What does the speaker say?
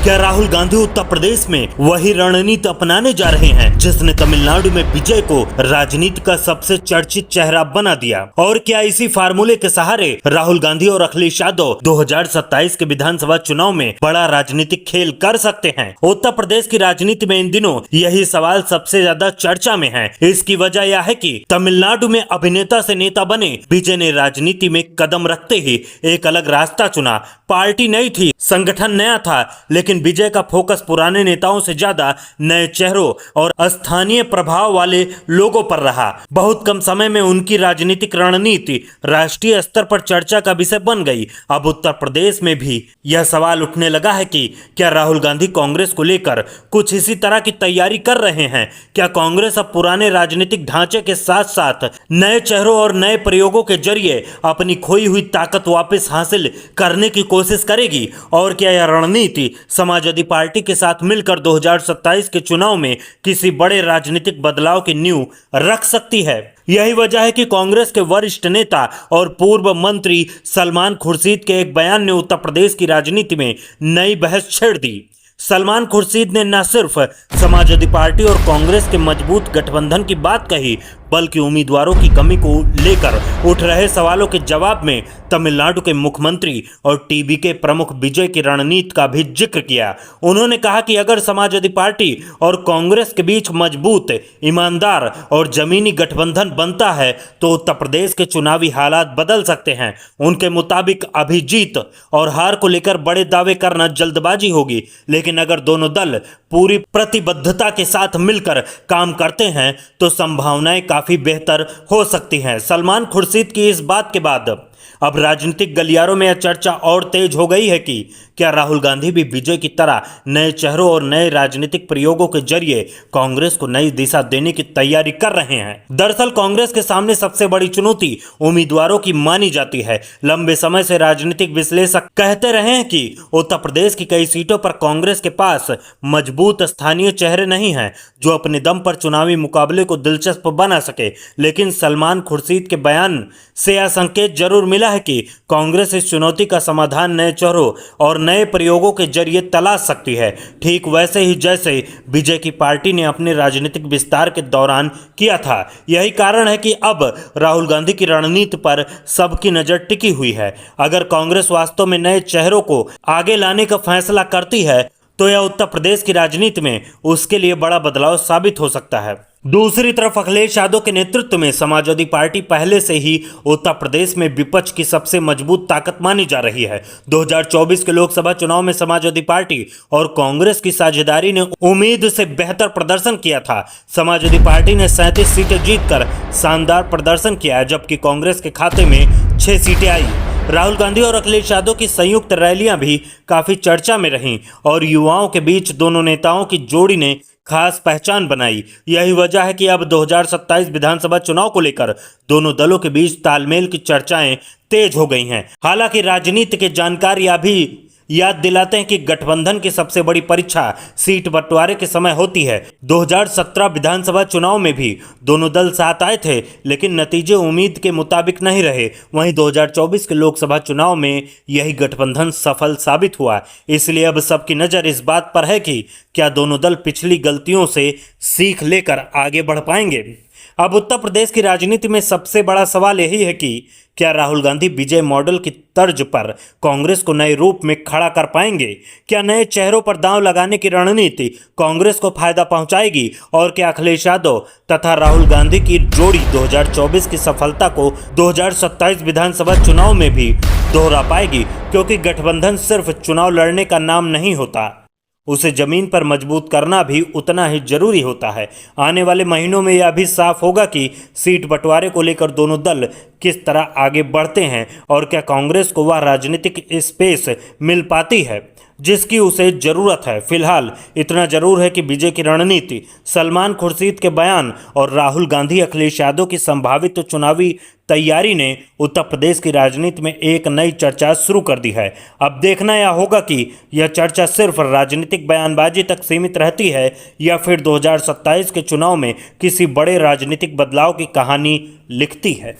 क्या राहुल गांधी उत्तर प्रदेश में वही रणनीति अपनाने जा रहे हैं जिसने तमिलनाडु में विजय को राजनीति का सबसे चर्चित चेहरा बना दिया? और क्या इसी फार्मूले के सहारे राहुल गांधी और अखिलेश यादव 2027 के विधानसभा चुनाव में बड़ा राजनीतिक खेल कर सकते हैं? उत्तर प्रदेश की राजनीति में इन दिनों यही सवाल सबसे ज्यादा चर्चा में है। इसकी वजह यह है कि तमिलनाडु में अभिनेता से नेता बने विजय ने राजनीति में कदम रखते ही एक अलग रास्ता चुना। पार्टी नई थी, संगठन नया था, लेकिन विजय का फोकस पुराने नेताओं से ज्यादा नए चेहरों और स्थानीय प्रभाव वाले लोगों पर रहा। बहुत कम समय में उनकी राजनीतिक रणनीति राष्ट्रीय स्तर पर चर्चा का विषय बन गई। अब उत्तर प्रदेश में भी यह सवाल उठने लगा है कि क्या राहुल गांधी कांग्रेस को लेकर कुछ इसी तरह की तैयारी कर रहे हैं? क्या कांग्रेस अब पुराने राजनीतिक ढांचे के साथ साथ नए चेहरों और नए प्रयोगों के जरिए अपनी खोई हुई ताकत वापस हासिल करने की कोशिश करेगी? और क्या यह रणनीति समाजवादी पार्टी के साथ मिलकर 2027 के चुनाव में किसी बड़े राजनीतिक बदलाव की नींव रख सकती है? यही वजह है कि कांग्रेस के वरिष्ठ नेता और पूर्व मंत्री सलमान खुर्शीद के एक बयान ने उत्तर प्रदेश की राजनीति में नई बहस छेड़ दी। सलमान खुर्शीद ने न सिर्फ समाजवादी पार्टी और कांग्रेस के मजबूत गठबंधन की बात कही, बल्कि उम्मीदवारों की कमी को लेकर उठ रहे सवालों के जवाब में तमिलनाडु के मुख्यमंत्री और टीबी के प्रमुख विजय की रणनीति का भी जिक्र किया। उन्होंने कहा कि अगर समाजवादी पार्टी और कांग्रेस के बीच मजबूत, ईमानदार और जमीनी गठबंधन बनता है तो उत्तर प्रदेश के चुनावी हालात बदल सकते हैं। उनके मुताबिक अभी जीत और हार को लेकर बड़े दावे करना जल्दबाजी होगी, लेकिन अगर दोनों दल पूरी प्रतिबद्धता के साथ मिलकर काम करते हैं तो संभावनाएं काफी बेहतर हो सकती हैं। सलमान खुर्शीद की इस बात के बाद अब राजनीतिक गलियारों में यह चर्चा और तेज हो गई है कि क्या राहुल गांधी भी विजय की तरह नए चेहरों और नए राजनीतिक प्रयोगों के जरिए कांग्रेस को नई दिशा देने की तैयारी कर रहे हैं। दरअसल कांग्रेस के सामने सबसे बड़ी चुनौती उम्मीदवारों की मानी जाती है। लंबे समय से राजनीतिक विश्लेषक कहते रहे हैं कि उत्तर प्रदेश की कई सीटों पर कांग्रेस के पास मजबूत स्थानीय चेहरे नहीं हैं जो अपने दम पर चुनावी मुकाबले को दिलचस्प बना सके। लेकिन सलमान खुर्शीद के बयान से यह संकेत जरूर मिला है कि कांग्रेस इस चुनौती का समाधान नए चेहरों और नए प्रयोगों के जरिए तलाश सकती है, ठीक वैसे ही जैसे विजय की पार्टी ने अपने राजनीतिक विस्तार के दौरान किया था। यही कारण है कि अब राहुल गांधी की रणनीति पर सबकी नजर टिकी हुई है। अगर कांग्रेस वास्तव में नए चेहरों को आगे लाने का फैसला करती है तो यह उत्तर प्रदेश की राजनीति में उसके लिए बड़ा बदलाव साबित हो सकता है। दूसरी तरफ अखिलेश यादव के नेतृत्व में समाजवादी पार्टी पहले से ही उत्तर प्रदेश में विपक्ष की सबसे मजबूत ताकत मानी जा रही है। 2024 के लोकसभा चुनाव में समाजवादी पार्टी और कांग्रेस की साझेदारी ने उम्मीद से बेहतर प्रदर्शन किया था। समाजवादी पार्टी ने 37 सीटें जीतकर शानदार प्रदर्शन किया, जबकि कांग्रेस के खाते में 6 सीटें आई। राहुल गांधी और अखिलेश यादव की संयुक्त रैलियां भी काफी चर्चा में रहीं और युवाओं के बीच दोनों नेताओं की जोड़ी ने खास पहचान बनाई। यही वजह है कि अब 2027 विधानसभा चुनाव को लेकर दोनों दलों के बीच तालमेल की चर्चाएं तेज हो गई हैं। हालांकि राजनीति के जानकार यह भी याद दिलाते हैं कि गठबंधन की सबसे बड़ी परीक्षा सीट बंटवारे के समय होती है। 2017 विधानसभा चुनाव में भी दोनों दल साथ आए थे, लेकिन नतीजे उम्मीद के मुताबिक नहीं रहे। वहीं 2024 के लोकसभा चुनाव में यही गठबंधन सफल साबित हुआ। इसलिए अब सबकी नज़र इस बात पर है कि क्या दोनों दल पिछली गलतियों से सीख लेकर आगे बढ़ पाएंगे। अब उत्तर प्रदेश की राजनीति में सबसे बड़ा सवाल यही है कि क्या राहुल गांधी विजय मॉडल की तर्ज पर कांग्रेस को नए रूप में खड़ा कर पाएंगे? क्या नए चेहरों पर दांव लगाने की रणनीति कांग्रेस को फायदा पहुंचाएगी? और क्या अखिलेश यादव तथा राहुल गांधी की जोड़ी 2024 की सफलता को 2027 विधानसभा चुनाव में भी दोहरा पाएगी? क्योंकि गठबंधन सिर्फ चुनाव लड़ने का नाम नहीं होता, उसे जमीन पर मजबूत करना भी उतना ही जरूरी होता है। आने वाले महीनों में यह भी साफ होगा कि सीट बंटवारे को लेकर दोनों दल किस तरह आगे बढ़ते हैं और क्या कांग्रेस को वह राजनीतिक स्पेस मिल पाती है जिसकी उसे जरूरत है। फिलहाल इतना जरूर है कि विजय की रणनीति, सलमान खुर्शीद के बयान और राहुल गांधी अखिलेश यादव की संभावित चुनावी तैयारी ने उत्तर प्रदेश की राजनीति में एक नई चर्चा शुरू कर दी है। अब देखना यह होगा कि यह चर्चा सिर्फ राजनीतिक बयानबाजी तक सीमित रहती है या फिर 2027 के चुनाव में किसी बड़े राजनीतिक बदलाव की कहानी लिखती है।